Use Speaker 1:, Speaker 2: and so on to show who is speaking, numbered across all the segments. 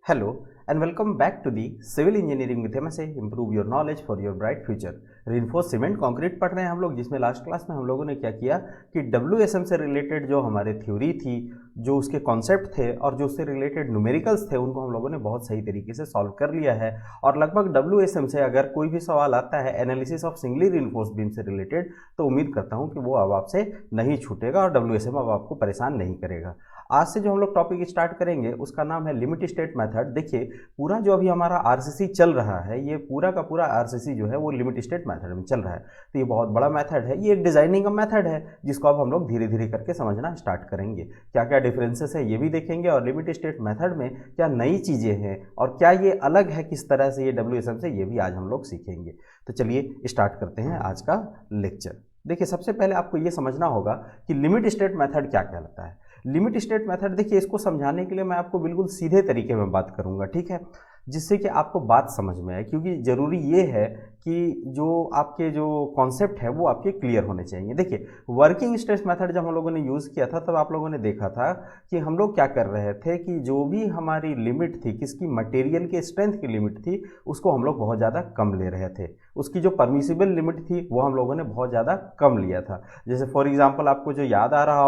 Speaker 1: Hello and welcome back to the Civil Engineering with MSA Improve Your Knowledge for Your Bright Future। Reinforce cement concrete पढ़ रहे हैं हम लोग, जिसमें last class में हम लोगों ने क्या किया कि WSM से रिलेटेड जो हमारे थ्योरी थी, जो उसके कॉन्सेप्ट थे और जो उससे रिलेटेड न्यूमेरिकल्स थे, उनको हम लोगों ने बहुत सही तरीके से सॉल्व कर लिया है। और लगभग WSM से अगर कोई भी सवाल आता है analysis of singly reinforced beam से रिलेटेड, तो उम्मीद करता हूँ कि वो अब आपसे नहीं छूटेगा और WSM अब आपको परेशान नहीं करेगा। आज से जो हम लोग टॉपिक स्टार्ट करेंगे उसका नाम है लिमिट स्टेट मेथड। देखिए, पूरा जो अभी हमारा आरसीसी चल रहा है, ये पूरा का पूरा आरसीसी जो है वो लिमिट स्टेट मेथड में चल रहा है। तो ये बहुत बड़ा मेथड है, ये एक डिजाइनिंग का मेथड है जिसको अब हम लोग धीरे धीरे करके समझना स्टार्ट करेंगे। क्या क्या डिफरेंसेस है ये भी देखेंगे, और लिमिट स्टेट मेथड में क्या नई चीज़ें हैं और क्या ये अलग है किस तरह से ये WSM से, ये भी आज हम लोग सीखेंगे। तो चलिए स्टार्ट करते हैं आज का लेक्चर। देखिए, सबसे पहले आपको ये समझना होगा कि लिमिट स्टेट मेथड क्या कहलाता है। लिमिट स्टेट मेथड, देखिए इसको समझाने के लिए मैं आपको बिल्कुल सीधे तरीके में बात करूंगा, ठीक है, जिससे कि आपको बात समझ में आए, क्योंकि ज़रूरी ये है कि जो आपके जो कॉन्सेप्ट है वो आपके क्लियर होने चाहिए। देखिए, वर्किंग स्ट्रेस मेथड जब हम लोगों ने यूज़ किया था, तब आप लोगों ने देखा था कि हम लोग क्या कर रहे थे कि जो भी हमारी लिमिट थी, किसकी, मटेरियल के स्ट्रेंथ की लिमिट थी, उसको हम लोग बहुत ज़्यादा कम ले रहे थे। उसकी जो परमिसिबल लिमिट थी वो हम लोगों ने बहुत ज़्यादा कम लिया था। जैसे फॉर एग्जाम्पल आपको जो याद आ रहा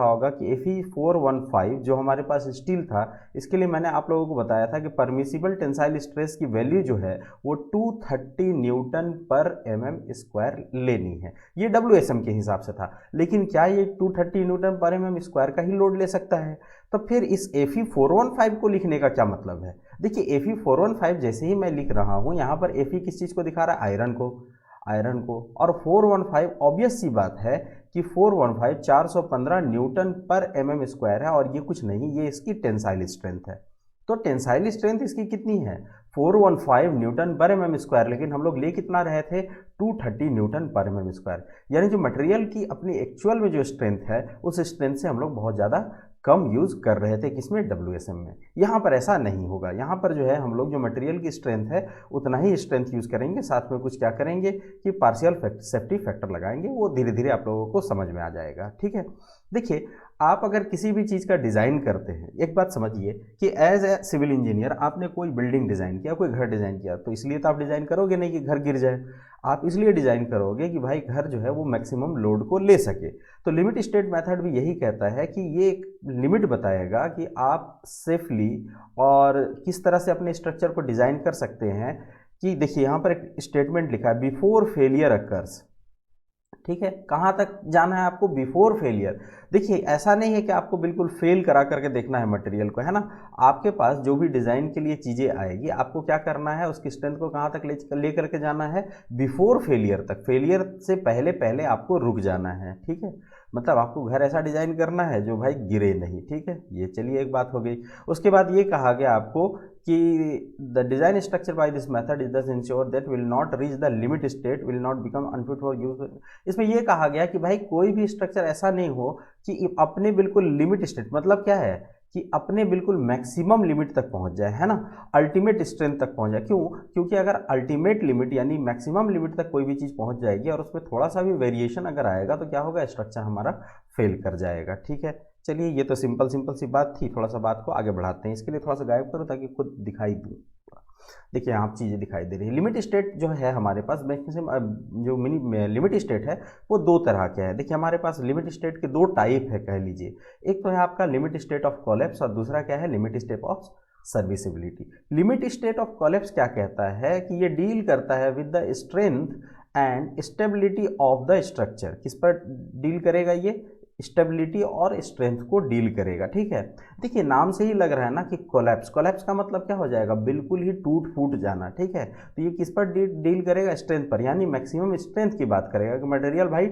Speaker 1: होगा, कि Fe415 जो हमारे पास स्टील था, इसके लिए मैंने आप लोगों को बताया था कि परमिसिबल टेंसाइल स्ट्रेस की वैल्यू जो है वो 230 न्यूटन पर mm² लेनी है। ये WSM के हिसाब से था, लेकिन क्या ये 230 न्यूटन पर mm² का ही लोड ले सकता है? तो फिर इस Fe415 को लिखने का क्या मतलब है? देखिए, Fe415 जैसे ही मैं लिख रहा हूँ, यहाँ पर Fe किस चीज़ को दिखा रहा है? आयरन को। और 415 ऑब्वियस सी बात है कि 415 415 न्यूटन पर mm² है, और ये कुछ नहीं, ये इसकी टेंसाइल स्ट्रेंथ है। तो टेंसाइल स्ट्रेंथ इसकी कितनी है? 415 न्यूटन पर mm², लेकिन हम लोग ले कितना रहे थे? 230 न्यूटन पर mm²। यानी जो मटेरियल की अपनी एक्चुअल में जो स्ट्रेंथ है, उस स्ट्रेंथ से हम लोग बहुत ज़्यादा कम यूज़ कर रहे थे। किसमें? WSM में। यहाँ पर ऐसा नहीं होगा, यहाँ पर जो है हम लोग जो मटेरियल की स्ट्रेंथ है उतना ही स्ट्रेंथ यूज़ करेंगे, साथ में कुछ क्या करेंगे कि पार्शियल सेफ्टी फैक्टर लगाएंगे। वो धीरे धीरे आप लोगों को समझ में आ जाएगा, ठीक है। देखिए, आप अगर किसी भी चीज़ का डिज़ाइन करते हैं, एक बात समझिए कि एज ए सिविल इंजीनियर आपने कोई बिल्डिंग डिज़ाइन किया, कोई घर डिज़ाइन किया, तो इसलिए तो आप डिज़ाइन करोगे नहीं कि घर गिर जाए, आप इसलिए डिज़ाइन करोगे कि भाई घर जो है वो मैक्सिमम लोड को ले सके। तो लिमिट स्टेट मेथड भी यही कहता है कि ये एक लिमिट बताएगा कि आप सेफली और किस तरह से अपने स्ट्रक्चर को डिज़ाइन कर सकते हैं। कि देखिए, यहाँ पर एक स्टेटमेंट लिखा है, बिफोर फेलियर अकर्स, ठीक है। कहाँ तक जाना है आपको? Before failure. देखिए, ऐसा नहीं है कि आपको बिल्कुल फेल करा करके देखना है मटेरियल को, है ना। आपके पास जो भी डिज़ाइन के लिए चीज़ें आएगी, आपको क्या करना है, उसकी स्ट्रेंथ को कहाँ तक ले करके जाना है? बिफोर फेलियर तक। फेलियर से पहले पहले आपको रुक जाना है, ठीक है। मतलब आपको घर ऐसा डिज़ाइन करना है जो भाई गिरे नहीं, ठीक है। ये चलिए एक बात हो गई। उसके बाद ये कहा गया आपको कि the design structure by this method is thus ensure that will not reach the limit state, will not become unfit for use. इसमें यह कहा गया कि भाई कोई भी स्ट्रक्चर ऐसा नहीं हो कि अपने बिल्कुल लिमिट स्टेट, मतलब क्या है कि अपने बिल्कुल मैक्सिमम लिमिट तक पहुंच जाए, है ना, अल्टीमेट स्ट्रेंथ तक पहुंच जाए। क्यों? क्योंकि अगर अल्टीमेट लिमिट यानी मैक्सिमम लिमिट तक कोई भी चीज़ पहुंच जाएगी और उसमें थोड़ा सा भी वेरिएशन अगर आएगा, तो क्या होगा? स्ट्रक्चर हमारा फेल कर जाएगा, ठीक है। चलिए, ये तो सिंपल सी बात थी। थोड़ा सा बात को आगे बढ़ाते हैं। इसके लिए थोड़ा सा गायब करो ताकि खुद दिखाई दे। देखिए, यहाँ चीज़ें दिखाई दे रही है। लिमिट स्टेट जो है हमारे पास, जो मिनी लिमिट स्टेट है वो दो तरह के है। देखिए, हमारे पास लिमिट स्टेट के दो टाइप है, कह लीजिए। एक तो है आपका लिमिट स्टेट ऑफ कोलैप्स, और दूसरा क्या है? Limit state of serviceability. Limit state of collapse क्या कहता है कि ये डील करता है with the strength and stability of the structure. किस पर डील करेगा? ये स्टेबिलिटी और स्ट्रेंथ को डील करेगा, ठीक है। देखिए, नाम से ही लग रहा है ना कि कोलैप्स। कोलैप्स का मतलब क्या हो जाएगा? बिल्कुल ही टूट फूट जाना, ठीक है। तो ये किस पर डील करेगा? स्ट्रेंथ पर, यानी मैक्सिमम स्ट्रेंथ की बात करेगा कि मटेरियल भाई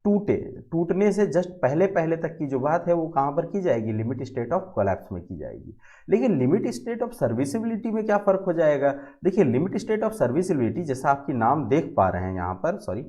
Speaker 1: टूटने से जस्ट पहले पहले तक की जो बात है वो कहाँ पर की जाएगी? लिमिट स्टेट ऑफ कोलैप्स में की जाएगी। लेकिन लिमिट स्टेट ऑफ सर्विसिबिलिटी में क्या फ़र्क हो जाएगा? देखिए, लिमिट स्टेट ऑफ सर्विसिबिलिटी, जैसा आपकी नाम देख पा रहे हैं यहाँ पर, सॉरी,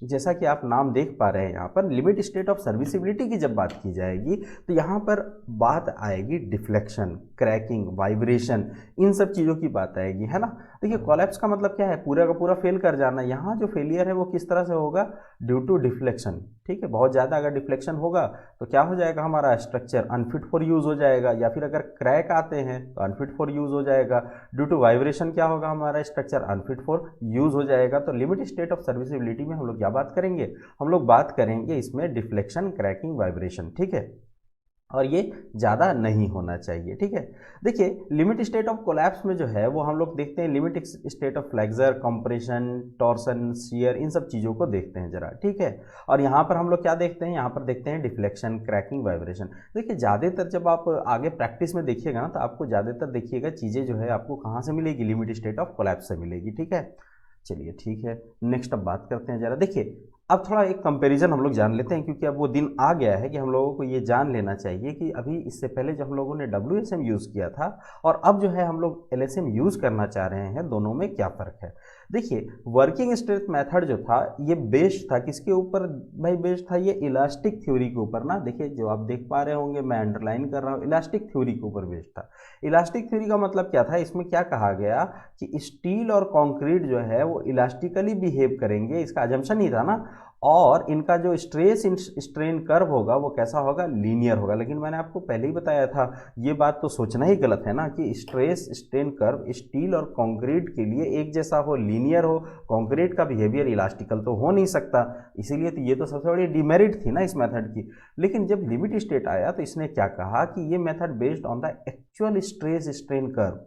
Speaker 1: जैसा कि आप नाम देख पा रहे हैं यहाँ पर लिमिट स्टेट ऑफ सर्विसिबिलिटी की जब बात की जाएगी तो यहाँ पर बात आएगी डिफ्लेक्शन, क्रैकिंग, वाइब्रेशन, इन सब चीज़ों की बात आएगी, है ना। देखिए कोलैप्स का मतलब क्या है, पूरा का पूरा फेल कर जाना। यहाँ जो फेलियर है वो किस तरह से होगा, ड्यू टू डिफ्लेक्शन। ठीक है, बहुत ज़्यादा अगर डिफ्लेक्शन होगा तो क्या हो जाएगा, हमारा स्ट्रक्चर अनफिट फॉर यूज़ हो जाएगा, या फिर अगर क्रैक आते हैं तो अनफिट फॉर यूज़ हो जाएगा। ड्यू टू वाइब्रेशन क्या होगा, हमारा स्ट्रक्चर अनफिट फॉर यूज़ हो जाएगा। तो लिमिट स्टेट ऑफ सर्विसिबिलिटी में हम लोग क्या बात करेंगे, हम लोग बात करेंगे इसमें डिफ्लेक्शन, क्रैकिंग, वाइब्रेशन। ठीक है, और ये ज़्यादा नहीं होना चाहिए। ठीक है, देखिए लिमिट स्टेट ऑफ कोलैप्स में जो है वो हम लोग देखते हैं limit state of flexure, compression, torsion, shear, इन सब चीज़ों को देखते हैं जरा। ठीक है, और यहाँ पर हम लोग क्या देखते हैं, यहाँ पर देखते हैं डिफ्लेक्शन, क्रैकिंग, वाइब्रेशन। देखिए ज़्यादातर जब आप आगे प्रैक्टिस में देखिएगा ना तो आपको ज़्यादातर देखिएगा चीज़ें जो है आपको कहाँ से मिलेगी, लिमिट स्टेट ऑफ कोलैप्स से मिलेगी। ठीक है, चलिए ठीक है, नेक्स्ट अब बात करते हैं जरा। देखिए अब थोड़ा एक कंपैरिजन हम लोग जान लेते हैं, क्योंकि अब वो दिन आ गया है कि हम लोगों को ये जान लेना चाहिए कि अभी इससे पहले जब हम लोगों ने WSM यूज़ किया था और अब जो है हम लोग LSM यूज़ करना चाह रहे हैं, दोनों में क्या फ़र्क है। देखिए वर्किंग स्ट्रेंथ मेथड जो था ये बेस्ड था किसके ऊपर भाई, बेस्ड था ये इलास्टिक थ्योरी के ऊपर ना। देखिए जो आप देख पा रहे होंगे मैं अंडरलाइन कर रहा हूँ, इलास्टिक थ्योरी के ऊपर बेस्ड था। इलास्टिक थ्योरी का मतलब क्या था, इसमें क्या कहा गया कि स्टील और कंक्रीट जो है वो इलास्टिकली बिहेव करेंगे, इसका अजम्पशन ही था ना। और इनका जो स्ट्रेस स्ट्रेन कर्व होगा वो कैसा होगा, लीनियर होगा। लेकिन मैंने आपको पहले ही बताया था ये बात तो सोचना ही गलत है ना कि स्ट्रेस स्ट्रेन कर्व स्टील और कंक्रीट के लिए एक जैसा हो, लीनियर हो। कंक्रीट का बिहेवियर इलास्टिकल तो हो नहीं सकता, इसीलिए तो ये तो सबसे बड़ी डिमेरिट थी ना इस मेथड की। लेकिन जब लिमिट स्टेट आया तो इसने क्या कहा कि ये method based on the actual stress strain curve.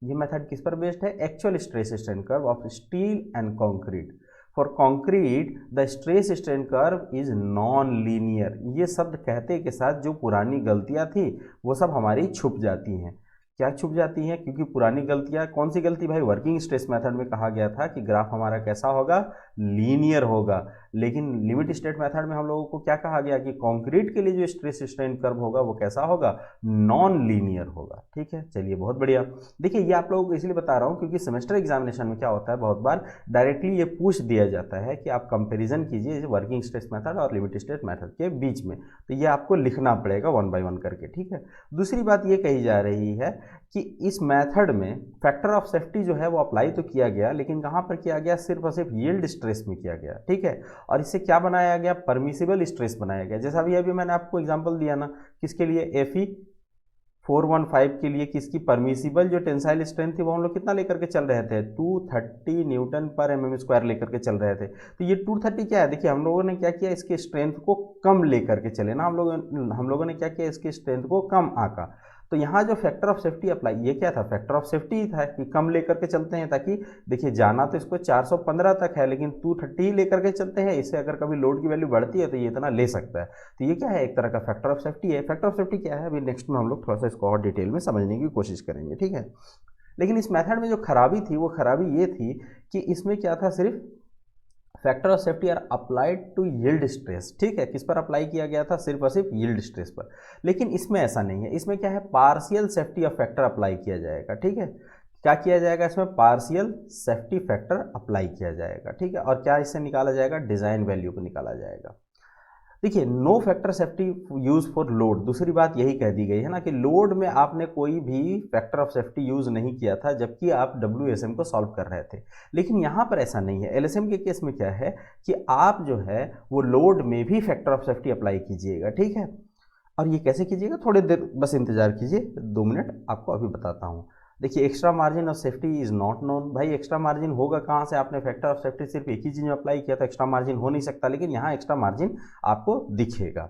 Speaker 1: ये मेथड किस पर बेस्ड है, actual stress strain curve of steel and concrete. For concrete the stress strain curve is non linear. ये शब्द कहते के साथ जो पुरानी गलतियां थी वो सब हमारी छुप जाती हैं। क्या छुप जाती हैं, क्योंकि पुरानी गलतियां, कौन सी गलती भाई, वर्किंग स्ट्रेस मेथड में कहा गया था कि ग्राफ हमारा कैसा होगा, लीनियर होगा। लेकिन लिमिट स्टेट मेथड में हम लोगों को क्या कहा गया कि कंक्रीट के लिए जो स्ट्रेस स्ट्रेन कर्व होगा वो कैसा होगा, नॉन लीनियर होगा। ठीक है, चलिए बहुत बढ़िया। देखिए ये आप लोगों को इसलिए बता रहा हूँ क्योंकि सेमेस्टर एग्जामिनेशन में क्या होता है, बहुत बार डायरेक्टली ये पूछ दिया जाता है कि आप कंपैरिजन कीजिए वर्किंग स्ट्रेस मेथड और लिमिट स्टेट मेथड के बीच में। तो ये आपको लिखना पड़ेगा 1 बाय 1 करके। ठीक है, दूसरी बात ये कही जा रही है कि इस मेथड में फैक्टर ऑफ सेफ्टी जो है वो अप्लाई तो किया गया, लेकिन कहाँ पर किया गया, सिर्फ और सिर्फ यील्ड स्ट्रेस में किया गया। ठीक है, और इससे क्या बनाया गया, परमिसिबल स्ट्रेस बनाया गया। जैसा अभी अभी मैंने आपको एग्जांपल दिया ना, किसके लिए, FE 415 के लिए किसकी परमिसिबल जो टेंसाइल स्ट्रेंथ थी वो हम लोग कितना लेकर के चल रहे थे, 230 न्यूटन पर mm² लेकर के चल रहे थे। तो ये 230 क्या है, देखिए हम लोगों ने क्या किया, इसके स्ट्रेंथ को कम लेकर के चले ना, हम लोगों ने क्या किया, इसके स्ट्रेंथ को कम आंका। तो यहाँ जो फैक्टर ऑफ सेफ्टी अप्लाई, ये क्या था, फैक्टर ऑफ सेफ्टी ही था कि कम लेकर के चलते हैं, ताकि देखिए जाना तो इसको 415 तक है लेकिन 230 ही लेकर के चलते हैं, इससे अगर कभी लोड की वैल्यू बढ़ती है तो ये इतना ले सकता है। तो ये क्या है, एक तरह का फैक्टर ऑफ सेफ्टी है। फैक्टर ऑफ सेफ्टी क्या है, अभी नेक्स्ट में हम लोग थोड़ा सा इसको और डिटेल में समझने की कोशिश करेंगे। ठीक है, लेकिन इस मेथड में जो खराबी थी वो खराबी ये थी कि इसमें क्या था, सिर्फ factor of safety are applied to yield stress. ठीक है, किस पर अप्लाई किया गया था, सिर्फ और सिर्फ यील्ड स्ट्रेस पर। लेकिन इसमें ऐसा नहीं है, इसमें क्या है, partial safety of factor apply किया जाएगा। ठीक है, क्या किया जाएगा, इसमें पार्शियल सेफ्टी फैक्टर अप्लाई किया जाएगा। ठीक है, और क्या इससे निकाला जाएगा, डिजाइन वैल्यू को निकाला जाएगा। देखिए no factor safety use for load, दूसरी बात यही कह दी गई है ना कि लोड में आपने कोई भी फैक्टर ऑफ सेफ्टी यूज नहीं किया था जबकि आप WSM को सॉल्व कर रहे थे। लेकिन यहाँ पर ऐसा नहीं है, LSM के केस में क्या है कि आप जो है वो लोड में भी फैक्टर ऑफ सेफ्टी अप्लाई कीजिएगा। ठीक है, और ये कैसे कीजिएगा, थोड़ी देर बस इंतजार कीजिए, 2 मिनट आपको अभी बताता हूँ। देखिए extra margin of safety is not known, भाई एक्स्ट्रा मार्जिन होगा कहाँ से, आपने फैक्टर ऑफ सेफ्टी सिर्फ एक ही चीज़ में अप्लाई किया तो एक्स्ट्रा मार्जिन हो नहीं सकता, लेकिन यहाँ एक्स्ट्रा मार्जिन आपको दिखेगा।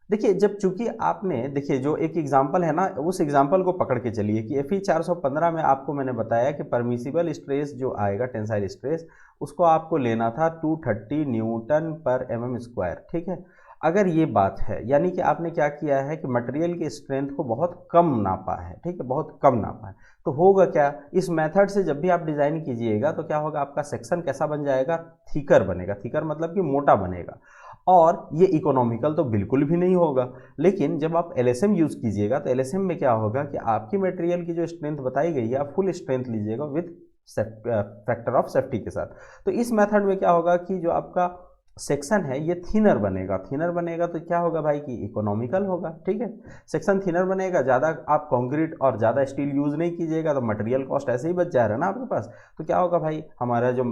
Speaker 1: देखिए जब चूंकि आपने, देखिए जो एक एग्जांपल है ना, उस एग्जांपल को पकड़ के चलिए कि FE 415 में आपको मैंने बताया कि परमिसिबल स्ट्रेस जो आएगा, टेंसाइल स्ट्रेस, उसको आपको लेना था 230 न्यूटन पर mm²। ठीक है, अगर ये बात है यानी कि आपने क्या किया है कि मटेरियल के स्ट्रेंथ को बहुत कम नापा है। ठीक है, बहुत कम नापा है, तो होगा क्या, इस मेथड से जब भी आप डिज़ाइन कीजिएगा तो क्या होगा, आपका सेक्शन कैसा बन जाएगा, थिकर बनेगा। थिकर मतलब कि मोटा बनेगा, और ये इकोनॉमिकल तो बिल्कुल भी नहीं होगा। लेकिन जब आप LSM यूज़ कीजिएगा तो LSM में क्या होगा कि आपकी मटेरियल की जो स्ट्रेंथ बताई गई है आप फुल स्ट्रेंथ लीजिएगा विथ फैक्टर ऑफ सेफ्टी के साथ। तो इस मेथड में क्या होगा कि जो आपका सेक्शन है ये थिनर बनेगा, थिनर बनेगा तो क्या होगा भाई कि इकोनॉमिकल होगा, ठीक है। सेक्शन थिनर बनेगा, ज़्यादा आप कंक्रीट और ज़्यादा स्टील यूज़ नहीं कीजिएगा तो मटेरियल कॉस्ट ऐसे ही बच जा रहा है ना आपके पास, तो क्या होगा भाई हमारा जो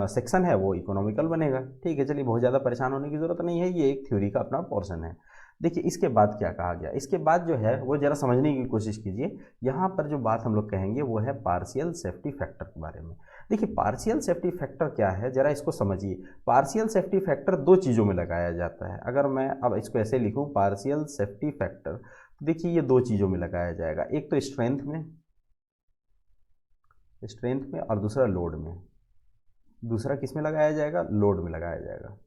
Speaker 1: सेक्शन है वो इकोनॉमिकल बनेगा, ठीक है। चलिए बहुत ज़्यादा परेशान होने की ज़रूरत नहीं है, ये एक थ्योरी का अपना पोर्शन है। देखिए इसके बाद क्या कहा गया, इसके बाद जो है वो ज़रा समझने की कोशिश कीजिए। यहाँ पर जो बात हम लोग कहेंगे वो है पार्शियल सेफ्टी फैक्टर के बारे में। देखिए पार्शियल सेफ्टी फैक्टर क्या है, ज़रा इसको समझिए। पार्शियल सेफ्टी फैक्टर दो चीज़ों में लगाया जाता है। अगर मैं अब इसको ऐसे लिखूँ पार्शियल सेफ्टी फैक्टर, तो देखिए ये दो चीज़ों में लगाया जाएगा, एक तो स्ट्रेंथ में और दूसरा लोड में। दूसरा किस में लगाया जाएगा, लोड में लगाया जाएगा।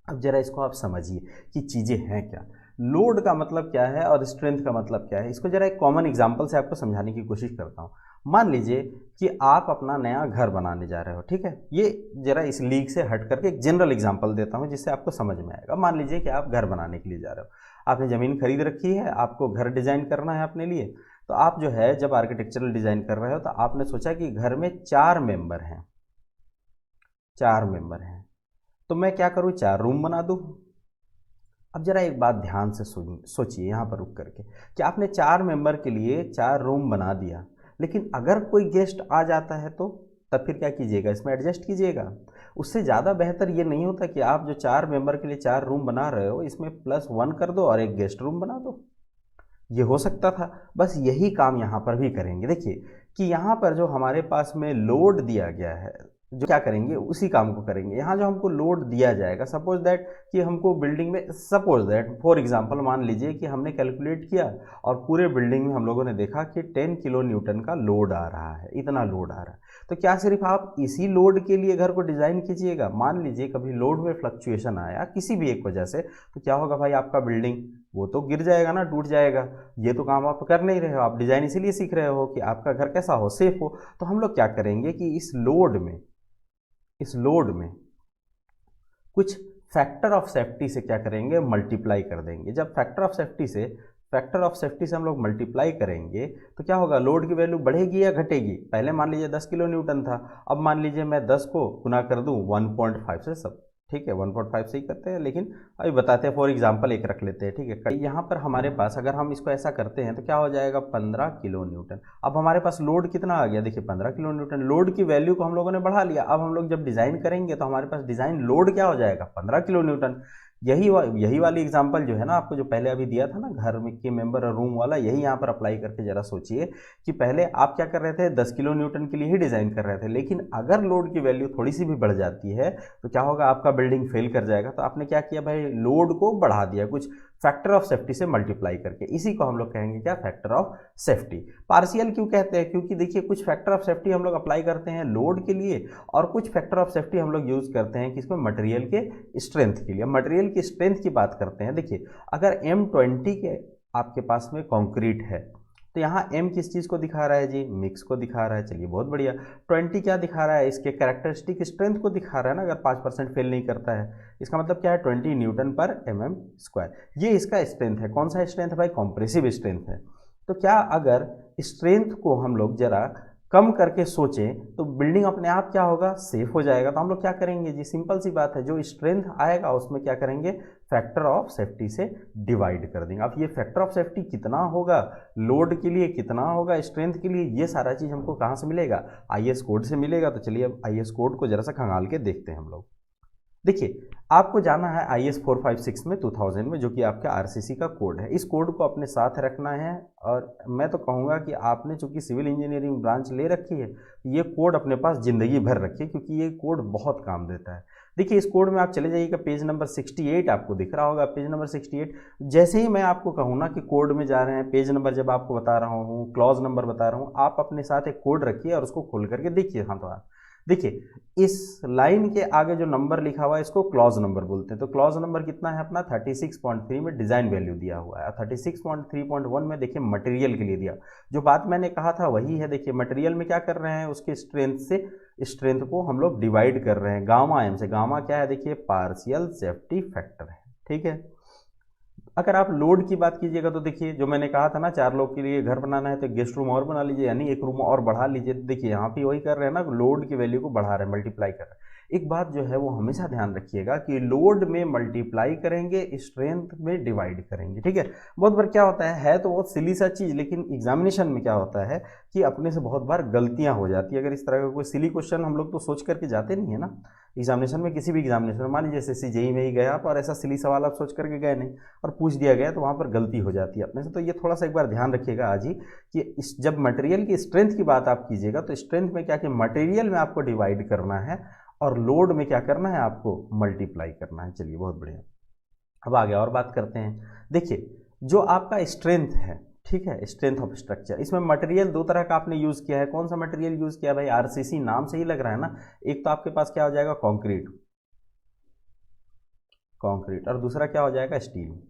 Speaker 1: अब जरा इसको आप समझिए कि चीज़ें हैं क्या, लोड का मतलब क्या है और स्ट्रेंथ का मतलब क्या है। इसको जरा एक कॉमन एग्जांपल से आपको समझाने की कोशिश करता हूँ। मान लीजिए कि आप अपना नया घर बनाने जा रहे हो, ठीक है। ये जरा इस लीग से हट करके एक जनरल एग्जांपल देता हूँ जिससे आपको समझ में आएगा। मान लीजिए कि आप घर बनाने के लिए जा रहे हो, आपने ज़मीन खरीद रखी है, आपको घर डिज़ाइन करना है अपने लिए। तो आप जो है जब आर्किटेक्चरल डिज़ाइन कर रहे हो तो आपने सोचा कि घर में 4 मेंबर हैं, 4 मेंबर हैं, तो मैं क्या करूँ, 4 रूम बना दूँ। अब जरा एक बात ध्यान से सोचिए यहाँ पर रुक करके कि आपने 4 मेंबर के लिए 4 रूम बना दिया, लेकिन अगर कोई गेस्ट आ जाता है तो तब फिर क्या कीजिएगा, इसमें एडजस्ट कीजिएगा। उससे ज़्यादा बेहतर ये नहीं होता कि आप जो 4 मेंबर के लिए 4 रूम बना रहे हो इसमें +1 कर दो और एक गेस्ट रूम बना दो। ये हो सकता था, बस यही काम यहाँ पर भी करेंगे। देखिए कि यहाँ पर जो हमारे पास में लोड दिया गया है, जो क्या करेंगे उसी काम को करेंगे। यहाँ जो हमको लोड दिया जाएगा, सपोज दैट कि हमको बिल्डिंग में, सपोज दैट फॉर एग्जांपल मान लीजिए कि हमने कैलकुलेट किया और पूरे बिल्डिंग में हम लोगों ने देखा कि 10 किलो न्यूटन का लोड आ रहा है, इतना लोड आ रहा है। तो क्या सिर्फ आप इसी लोड के लिए घर को डिज़ाइन कीजिएगा? मान लीजिए कभी लोड में फ्लक्चुएशन आया किसी भी एक वजह से, तो क्या होगा भाई, आपका बिल्डिंग वो तो गिर जाएगा ना, टूट जाएगा। ये तो काम आप कर नहीं रहे हो, आप डिज़ाइन इसीलिए सीख रहे हो कि आपका घर कैसा हो, सेफ हो। तो हम लोग क्या करेंगे कि इस लोड में कुछ फैक्टर ऑफ सेफ्टी से क्या करेंगे, मल्टीप्लाई कर देंगे। जब फैक्टर ऑफ सेफ्टी से हम लोग मल्टीप्लाई करेंगे तो क्या होगा, लोड की वैल्यू बढ़ेगी या घटेगी? पहले मान लीजिए 10 किलो न्यूटन था, अब मान लीजिए मैं 10 को गुना कर दूं 1.5 से, सब ठीक है 1.5 से ही करते हैं, लेकिन अभी बताते हैं, फॉर एग्जांपल एक रख लेते हैं, ठीक है। यहाँ पर हमारे पास अगर हम इसको ऐसा करते हैं तो क्या हो जाएगा, 15 किलो न्यूटन। अब हमारे पास लोड कितना आ गया, देखिए 15 किलो न्यूटन। लोड की वैल्यू को हम लोगों ने बढ़ा लिया। अब हम लोग जब डिज़ाइन करेंगे तो हमारे पास डिज़ाइन लोड क्या हो जाएगा, 15 किलो न्यूटन। यही वाली एग्जांपल जो है ना आपको, जो पहले अभी दिया था ना घर में के मेंबर और रूम वाला, यही यहाँ पर अप्लाई करके जरा सोचिए कि पहले आप क्या कर रहे थे, 10 किलो न्यूटन के लिए ही डिज़ाइन कर रहे थे, लेकिन अगर लोड की वैल्यू थोड़ी सी भी बढ़ जाती है तो क्या होगा, आपका बिल्डिंग फेल कर जाएगा। तो आपने क्या किया भाई, लोड को बढ़ा दिया कुछ फैक्टर ऑफ सेफ्टी से मल्टीप्लाई करके। इसी को हम लोग कहेंगे क्या, फैक्टर ऑफ सेफ्टी। पार्शियल क्यों कहते हैं, क्योंकि देखिए कुछ फैक्टर ऑफ सेफ्टी हम लोग अप्लाई करते हैं लोड के लिए और कुछ फैक्टर ऑफ सेफ्टी हम लोग यूज करते हैं किसमें, मटेरियल के स्ट्रेंथ के लिए। मटेरियल की स्ट्रेंथ की बात करते हैं। देखिए अगर M20 के आपके पास में कंक्रीट है तो यहाँ M किस चीज़ को दिखा रहा है जी, मिक्स को दिखा रहा है। चलिए बहुत बढ़िया। 20 क्या दिखा रहा है, इसके कैरेक्टरिस्टिक स्ट्रेंथ को दिखा रहा है ना, अगर 5% फेल नहीं करता है। इसका मतलब क्या है, 20 न्यूटन पर mm²। ये इसका स्ट्रेंथ है। कौन सा स्ट्रेंथ है भाई, कॉम्प्रेसिव स्ट्रेंथ है। तो क्या अगर स्ट्रेंथ को हम लोग जरा कम करके सोचें तो बिल्डिंग अपने आप क्या होगा, सेफ हो जाएगा। तो हम लोग क्या करेंगे जी, सिंपल सी बात है, जो स्ट्रेंथ आएगा उसमें क्या करेंगे, फैक्टर ऑफ सेफ्टी से डिवाइड कर देंगे। अब ये फैक्टर ऑफ सेफ्टी कितना होगा, लोड के लिए कितना होगा, स्ट्रेंथ के लिए, ये सारा चीज़ हमको कहाँ से मिलेगा, IS कोड से मिलेगा। तो चलिए अब IS कोड को जरा सा खंगाल के देखते हैं हम लोग। देखिए आपको जाना है IS 456 में 2000 में, जो कि आपका RCC का कोड है। इस कोड को अपने साथ रखना है और मैं तो कहूँगा कि आपने चूंकि सिविल इंजीनियरिंग ब्रांच ले रखी है, ये कोड अपने पास ज़िंदगी भर रखिए, क्योंकि ये कोड बहुत काम देता है। देखिए इस कोड में आप चले जाइएगा, पेज नंबर 68 आपको दिख रहा होगा। पेज नंबर 68 जैसे ही मैं आपको कहूँ ना कि कोड में जा रहे हैं, पेज नंबर जब आपको बता रहा हूँ, क्लॉज नंबर बता रहा हूँ, आप अपने साथ एक कोड रखिए और उसको खोल करके देखिए। हाँ तो देखिए इस लाइन के आगे जो नंबर लिखा हुआ है इसको क्लॉज नंबर बोलते हैं। तो क्लॉज नंबर कितना है अपना, 36.3 में डिज़ाइन वैल्यू दिया हुआ है। 36.3.1 में देखिए मटेरियल के लिए दिया। जो बात मैंने कहा था वही है। देखिए मटेरियल में क्या कर रहे हैं, उसके स्ट्रेंथ से स्ट्रेंथ को हम लोग डिवाइड कर रहे हैं गामा m से। गामा क्या है, देखिए पार्शियल सेफ्टी फैक्टर है, ठीक है। अगर आप लोड की बात कीजिएगा तो देखिए जो मैंने कहा था ना, 4 लोग के लिए घर बनाना है तो गेस्ट रूम और बना लीजिए, यानी एक रूम और बढ़ा लीजिए। देखिए यहाँ पे वही कर रहे हैं ना, लोड की वैल्यू को बढ़ा रहे हैं, मल्टीप्लाई कर रहे हैं। एक बात जो है वो हमेशा ध्यान रखिएगा कि लोड में मल्टीप्लाई करेंगे, स्ट्रेंथ में डिवाइड करेंगे, ठीक है। बहुत बार क्या होता है तो बहुत सिली सा चीज़, लेकिन एग्जामिनेशन में क्या होता है कि अपने से बहुत बार गलतियां हो जाती है। अगर इस तरह का कोई सिली क्वेश्चन हम लोग तो सोच करके जाते नहीं है ना एग्जामिनेशन में, किसी भी एग्जामिनेशन में। मान लीजिए एसएससी जेईई में ही गए आप और ऐसा सिली सवाल आप सोच करके गए नहीं और पूछ दिया गया, तो वहाँ पर गलती हो जाती है अपने से। तो ये थोड़ा सा एक बार ध्यान रखिएगा आज ही कि जब मटेरियल की स्ट्रेंथ की बात आप कीजिएगा तो स्ट्रेंथ में क्या कि मटेरियल में आपको डिवाइड करना है और लोड में क्या करना है, आपको मल्टीप्लाई करना है। चलिए बहुत बढ़िया, अब आगे और बात करते हैं। देखिए जो आपका स्ट्रेंथ है, ठीक है, स्ट्रेंथ ऑफ स्ट्रक्चर, इसमें मटेरियल दो तरह का आपने यूज़ किया है। कौन सा मटेरियल यूज़ किया है भाई? आरसीसी, नाम से ही लग रहा है ना। एक तो आपके पास क्या हो जाएगा, कंक्रीट, कंक्रीट, और दूसरा क्या हो जाएगा, स्टील।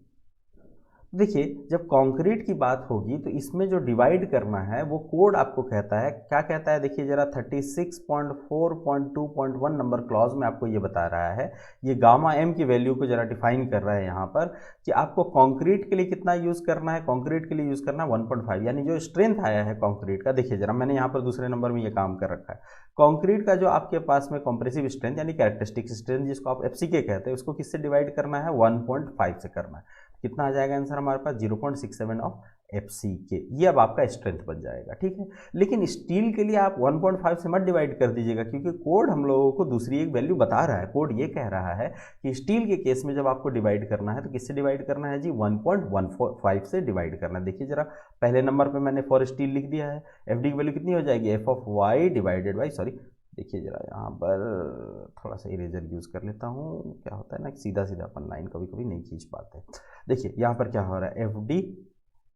Speaker 1: देखिए जब कंक्रीट की बात होगी तो इसमें जो डिवाइड करना है वो कोड आपको कहता है, क्या कहता है, देखिए जरा 36.4.2.1 नंबर क्लॉज में आपको ये बता रहा है, ये गामा एम की वैल्यू को जरा डिफाइन कर रहा है यहाँ पर कि आपको कंक्रीट के लिए कितना यूज़ करना है। कंक्रीट के लिए यूज़ करना है 1.5, यानी जो स्ट्रेंथ आया है कंक्रीट का, देखिए जरा मैंने यहाँ पर दूसरे नंबर में ये काम कर रखा है। कंक्रीट का जो आपके पास में कॉम्प्रेसिव स्ट्रेंथ यानी कैरेक्टरिस्टिक स्ट्रेंथ जिसको आप एफसीके कहते हैं, उसको किससे डिवाइड करना है, 1.5 से करना है। कितना आ जाएगा आंसर हमारे पास, 0.67 ऑफ एफसीके। ये अब आपका स्ट्रेंथ बन जाएगा, ठीक है। लेकिन स्टील के लिए आप 1.5 से मत डिवाइड कर दीजिएगा, क्योंकि कोड हम लोगों को दूसरी एक वैल्यू बता रहा है। कोड ये कह रहा है कि स्टील के केस में जब आपको डिवाइड करना है तो किससे डिवाइड करना है जी, 1.15 से डिवाइड करना है। देखिए जरा पहले नंबर पर मैंने फॉर स्टील लिख दिया है, एफ डी की वैल्यू कितनी हो जाएगी, F of Y divided by, sorry देखिए जरा यहाँ पर थोड़ा सा इरेजर यूज़ कर लेता हूँ। क्या होता है ना, सीधा सीधा अपन लाइन कभी कभी नहीं खींच पाते। देखिए यहाँ पर क्या हो रहा है, F D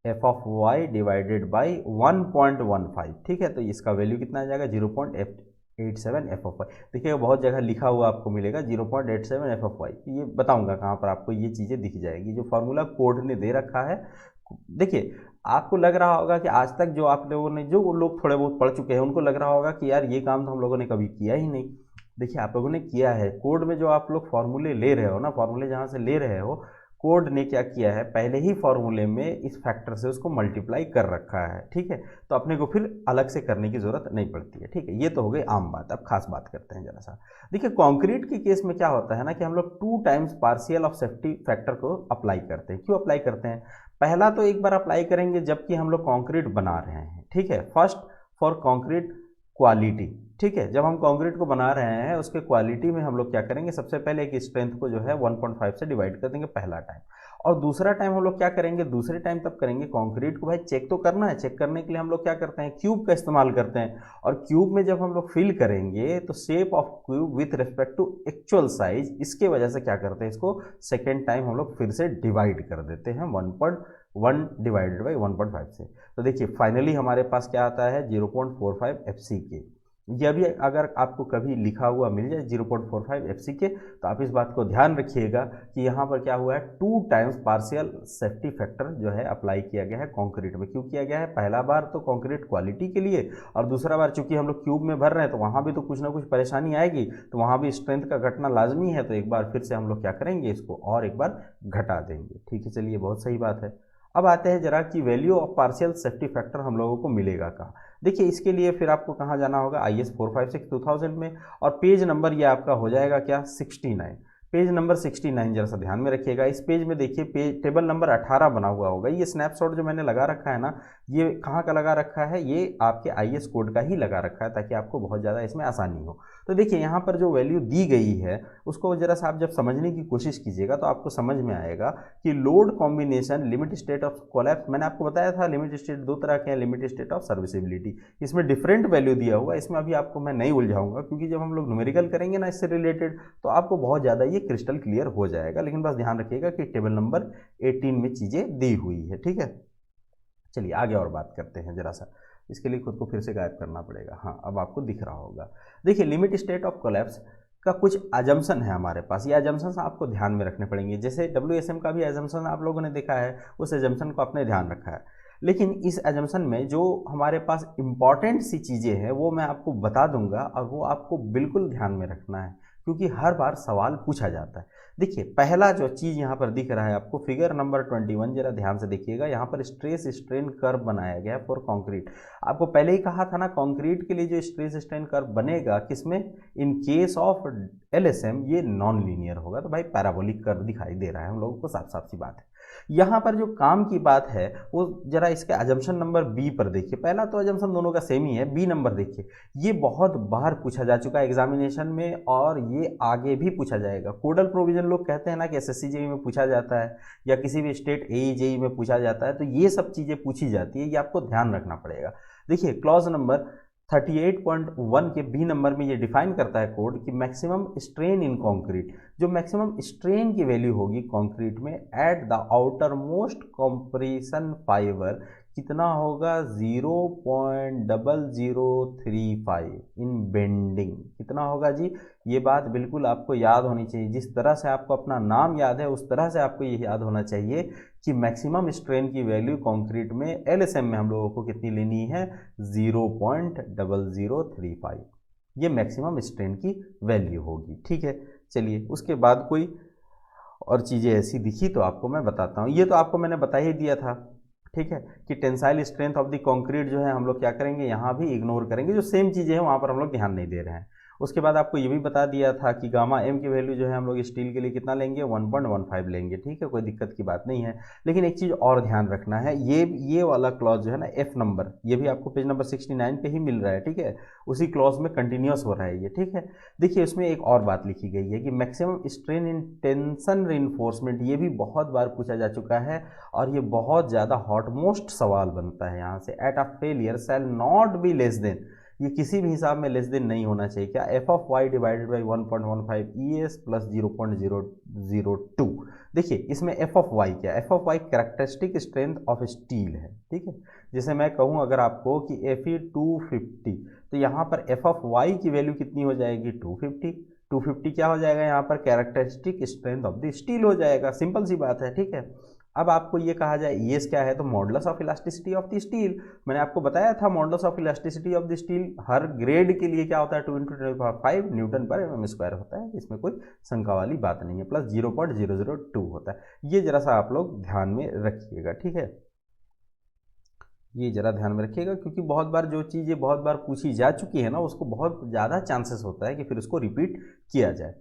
Speaker 1: F of Y divided by 1.15, ठीक है। तो इसका वैल्यू कितना आ जाएगा, 0.87 एफ ऑफ वाई। देखिए बहुत जगह लिखा हुआ आपको मिलेगा 0.87 एफ ऑफ वाई, ये बताऊंगा कहाँ पर आपको ये चीज़ें दिख जाएगी, जो फार्मूला कोड ने दे रखा है। देखिए आपको लग रहा होगा कि आज तक जो आप लोगों ने, जो लोग थोड़े बहुत पढ़ चुके हैं, उनको लग रहा होगा कि यार ये काम तो हम लोगों ने कभी किया ही नहीं। देखिए आप लोगों ने किया है। कोड में जो आप लोग फॉर्मूले ले रहे हो ना, फॉर्मूले जहाँ से ले रहे हो, कोड ने क्या किया है, पहले ही फॉर्मूले में इस फैक्टर से उसको मल्टीप्लाई कर रखा है, ठीक है। तो अपने को फिर अलग से करने की जरूरत नहीं पड़ती है, ठीक है। ये तो हो गई आम बात। अब खास बात करते हैं जरा सा। देखिए कंक्रीट के केस में क्या होता है ना कि हम लोग 2 times partial of safety factor को अप्लाई करते हैं। क्यों अप्लाई करते हैं? पहला तो एक बार अप्लाई करेंगे जबकि हम लोग कंक्रीट बना रहे हैं, ठीक है। फर्स्ट फॉर कंक्रीट क्वालिटी, ठीक है। जब हम कंक्रीट को बना रहे हैं उसके क्वालिटी में हम लोग क्या करेंगे, सबसे पहले एक स्ट्रेंथ को जो है 1.5 से डिवाइड कर देंगे पहला टाइम। और दूसरा टाइम हम लोग क्या करेंगे, दूसरे टाइम तब करेंगे, कंक्रीट को भाई चेक तो करना है। चेक करने के लिए हम लोग क्या करते हैं, क्यूब का इस्तेमाल करते हैं। और क्यूब में जब हम लोग फिल करेंगे तो shape of cube with respect to actual size, इसके वजह से क्या करते हैं, इसको सेकेंड टाइम हम लोग फिर से डिवाइड कर देते हैं 1.1 डिवाइडेड बाई 1.5 से। तो देखिए फाइनली हमारे पास क्या आता है, 0.45 एफसीके। यह भी अगर आपको कभी लिखा हुआ मिल जाए 0.45 एफसीके, तो आप इस बात को ध्यान रखिएगा कि यहाँ पर क्या हुआ है, 2 टाइम्स पार्शियल सेफ्टी फैक्टर जो है अप्लाई किया गया है कंक्रीट में। क्यों किया गया है, पहला बार तो कंक्रीट क्वालिटी के लिए, और दूसरा बार चूंकि हम लोग क्यूब में भर रहे हैं तो वहाँ भी तो कुछ ना कुछ परेशानी आएगी, तो वहाँ भी स्ट्रेंथ का घटना लाजमी है। तो एक बार फिर से हम लोग क्या करेंगे, इसको और एक बार घटा देंगे, ठीक है। चलिए बहुत सही बात है। अब आते हैं जरा कि value of partial safety factor हम लोगों को मिलेगा कहाँ। देखिए इसके लिए फिर आपको कहाँ जाना होगा, IS 456 2000 में, और पेज नंबर ये आपका हो जाएगा क्या, 69। पेज नंबर 69 जरा सा ध्यान में रखिएगा। इस पेज में देखिए पेज टेबल नंबर 18 बना हुआ होगा। ये स्नैपशॉट जो मैंने लगा रखा है ना, ये कहाँ का लगा रखा है, ये आपके IS कोड का ही लगा रखा है, ताकि आपको बहुत ज़्यादा इसमें आसानी हो। तो देखिए यहाँ पर जो वैल्यू दी गई है उसको जरा सा आप जब समझने की कोशिश कीजिएगा तो आपको समझ में आएगा कि load combination limit state of collapse, मैंने आपको बताया था लिमिट स्टेट दो तरह के हैं, लिमिट स्टेट ऑफ सर्विसिबिलिटी, इसमें डिफरेंट वैल्यू दिया हुआ है। इसमें अभी आपको मैं नहीं उलझाऊंगा, क्योंकि जब हम लोग न्यूमेरिकल करेंगे ना इससे रिलेटेड तो आपको बहुत ज़्यादा ये क्रिस्टल क्लियर हो जाएगा। लेकिन बस ध्यान रखिएगा कि टेबल नंबर 18 में चीज़ें दी हुई है, ठीक है। चलिए आगे और बात करते हैं जरा सा। इसके लिए खुद को फिर से गायब करना पड़ेगा। हाँ अब आपको दिख रहा होगा। देखिए लिमिट स्टेट ऑफ कोलैप्स का कुछ अजम्पशन है हमारे पास। ये अजम्पशंस आपको ध्यान में रखने पड़ेंगे। जैसे WSM का भी अजम्पशन आप लोगों ने देखा है, उस अजम्पशन को आपने ध्यान रखा है। लेकिन इस अजम्पशन में जो हमारे पास इंपॉर्टेंट सी चीज़ें हैं वो मैं आपको बता दूंगा, और वो आपको बिल्कुल ध्यान में रखना है, क्योंकि हर बार सवाल पूछा जाता है। देखिए पहला जो चीज़ यहाँ पर दिख रहा है आपको फिगर नंबर 21, जरा ध्यान से देखिएगा, यहाँ पर स्ट्रेस स्ट्रेन कर्व बनाया गया है फॉर कंक्रीट। आपको पहले ही कहा था ना, कंक्रीट के लिए जो स्ट्रेस स्ट्रेन कर्व बनेगा किसमें, इन केस ऑफ एलएसएम ये नॉन लीनियर होगा। तो भाई पैराबोलिक कर्व दिखाई दे रहा है हम लोगों को, साफ साफ सी बात है। यहाँ पर जो काम की बात है वो जरा इसके अजम्पशन नंबर बी पर देखिए। पहला तो अजम्पशन दोनों का सेम ही है, बी नंबर देखिए, ये बहुत बार पूछा जा चुका है एग्जामिनेशन में और ये आगे भी पूछा जाएगा। कोडल प्रोविजन लोग कहते हैं ना कि एसएससी जेई में पूछा जाता है या किसी भी स्टेट एई जेई में पूछा जाता है, तो ये सब चीज़ें पूछी जाती है, ये आपको ध्यान रखना पड़ेगा। देखिए क्लॉज नंबर 38.1 के बी नंबर में ये डिफाइन करता है कोड कि मैक्सिमम स्ट्रेन इन कंक्रीट, जो मैक्सिमम स्ट्रेन की वैल्यू होगी कंक्रीट में at the outer most compression fibre कितना होगा, 0.0035 इन बेंडिंग, कितना होगा जी। ये बात बिल्कुल आपको याद होनी चाहिए, जिस तरह से आपको अपना नाम याद है उस तरह से आपको ये याद होना चाहिए कि मैक्सिमम स्ट्रेन की वैल्यू कंक्रीट में एलएसएम में हम लोगों को कितनी लेनी है, 0.0035, ये मैक्सिमम स्ट्रेन की वैल्यू होगी। ठीक है, चलिए उसके बाद कोई और चीज़ें ऐसी दिखी तो आपको मैं बताता हूँ। ये तो आपको मैंने बता ही दिया था, ठीक है, कि tensile strength of the concrete जो है हम लोग क्या करेंगे, यहाँ भी इग्नोर करेंगे, जो सेम चीज़ें हैं वहाँ पर हम लोग ध्यान नहीं दे रहे हैं। उसके बाद आपको ये भी बता दिया था कि गामा एम की वैल्यू जो है हम लोग स्टील के लिए कितना लेंगे, 1.15 लेंगे। ठीक है, कोई दिक्कत की बात नहीं है। लेकिन एक चीज़ और ध्यान रखना है, ये वाला क्लॉज जो है ना, एफ नंबर, ये भी आपको पेज नंबर 69 पे ही मिल रहा है। ठीक है, उसी क्लॉज में कंटिन्यूस हो रहा है ये। ठीक है, देखिए इसमें एक और बात लिखी गई है कि maximum strain in tension reinforcement, ये भी बहुत बार पूछा जा चुका है और ये बहुत ज़्यादा हॉट मोस्ट सवाल बनता है यहाँ से। At a failure shall not be less than, ये किसी भी हिसाब में लेस देन नहीं होना चाहिए। क्या, F of Y divided by 1.15 ES plus 0.002। देखिए इसमें एफ ऑफ वाई क्या, F of Y characteristic strength of steel है। ठीक है, जैसे मैं कहूँ अगर आपको कि Fe 250, तो यहाँ पर एफ ऑफ वाई की वैल्यू कितनी हो जाएगी, 250। 250 क्या हो जाएगा यहाँ पर, characteristic strength of the steel हो जाएगा। सिंपल सी बात है। ठीक है, अब आपको ये कहा जाए ES क्या है, तो modulus of elasticity of the steel. मैंने आपको बताया था modulus of elasticity of the steel her grade के लिए क्या होता है, 2 × 10⁵ न्यूटन पर mm² होता है, इसमें कोई शंका वाली बात नहीं है, प्लस 0.002 होता है। ये जरा सा आप लोग ध्यान में रखिएगा। ठीक है, ये जरा ध्यान में रखिएगा, क्योंकि बहुत बार जो चीज़ें बहुत बार पूछी जा चुकी है ना, उसको बहुत ज़्यादा चांसेस होता है कि फिर उसको रिपीट किया जाए।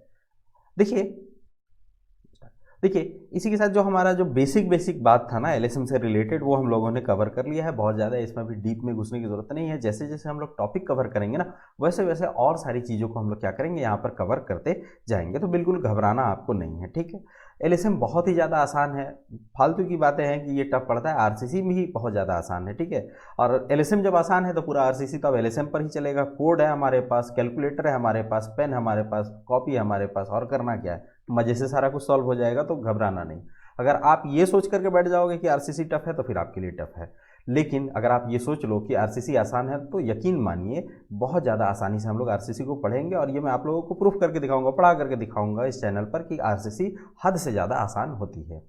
Speaker 1: देखिए इसी के साथ जो हमारा जो बेसिक बात था ना एलएसएम से रिलेटेड, वो हम लोगों ने कवर कर लिया है। बहुत ज़्यादा इसमें भी डीप में घुसने की ज़रूरत नहीं है। जैसे जैसे हम लोग टॉपिक कवर करेंगे ना, वैसे वैसे और सारी चीज़ों को हम लोग क्या करेंगे, यहाँ पर कवर करते जाएंगे। तो बिल्कुल घबराना आपको नहीं है। ठीक है, एलएसएम बहुत ही ज़्यादा आसान है। फालतू की बातें हैं कि ये टफ पड़ता है, आरसीसी भी बहुत ज़्यादा आसान है। ठीक है, और एलएसएम जब आसान है तो पूरा आरसीसी तो अब एलएसएम पर ही चलेगा। कोड है हमारे पास, कैलकुलेटर है हमारे पास, पेन हमारे पास, कॉपी है हमारे पास, और करना क्या है, मज़े से सारा कुछ सॉल्व हो जाएगा। तो घबराना नहीं। अगर आप ये सोच करके बैठ जाओगे कि आरसीसी टफ है तो फिर आपके लिए टफ है। लेकिन अगर आप ये सोच लो कि आरसीसी आसान है, तो यकीन मानिए बहुत ज़्यादा आसानी से हम लोग आरसीसी को पढ़ेंगे। और ये मैं आप लोगों को प्रूफ करके दिखाऊंगा, पढ़ा करके दिखाऊंगा इस चैनल पर कि आरसीसी हद से ज़्यादा आसान होती है।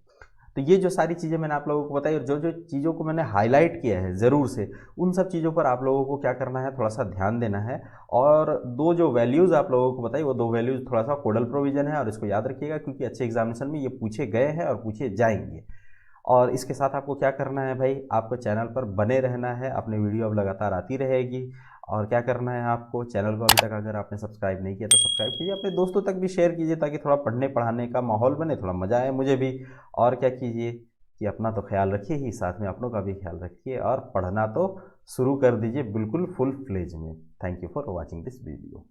Speaker 1: तो ये जो सारी चीज़ें मैंने आप लोगों को बताई और जो जो चीज़ों को मैंने हाईलाइट किया है ज़रूर से, उन सब चीज़ों पर आप लोगों को क्या करना है, थोड़ा सा ध्यान देना है। और दो जो वैल्यूज़ आप लोगों को बताई, वो दो वैल्यूज़ थोड़ा सा कोडल प्रोविजन है, और इसको याद रखिएगा क्योंकि अच्छे एग्जामिनेशन में ये पूछे गए हैं और पूछे जाएंगे। और इसके साथ आपको क्या करना है भाई, आपको चैनल पर बने रहना है। अपनी वीडियो अब लगातार आती रहेगी। और क्या करना है, आपको चैनल को अभी तक अगर आपने सब्सक्राइब नहीं किया तो सब्सक्राइब कीजिए, अपने दोस्तों तक भी शेयर कीजिए ताकि थोड़ा पढ़ने पढ़ाने का माहौल बने, थोड़ा मज़ा आए मुझे भी। और क्या कीजिए कि अपना तो ख्याल रखिए ही, साथ में अपनों का भी ख्याल रखिए, और पढ़ना तो शुरू कर दीजिए बिल्कुल फुल फ्लेज में। Thank you for watching this video.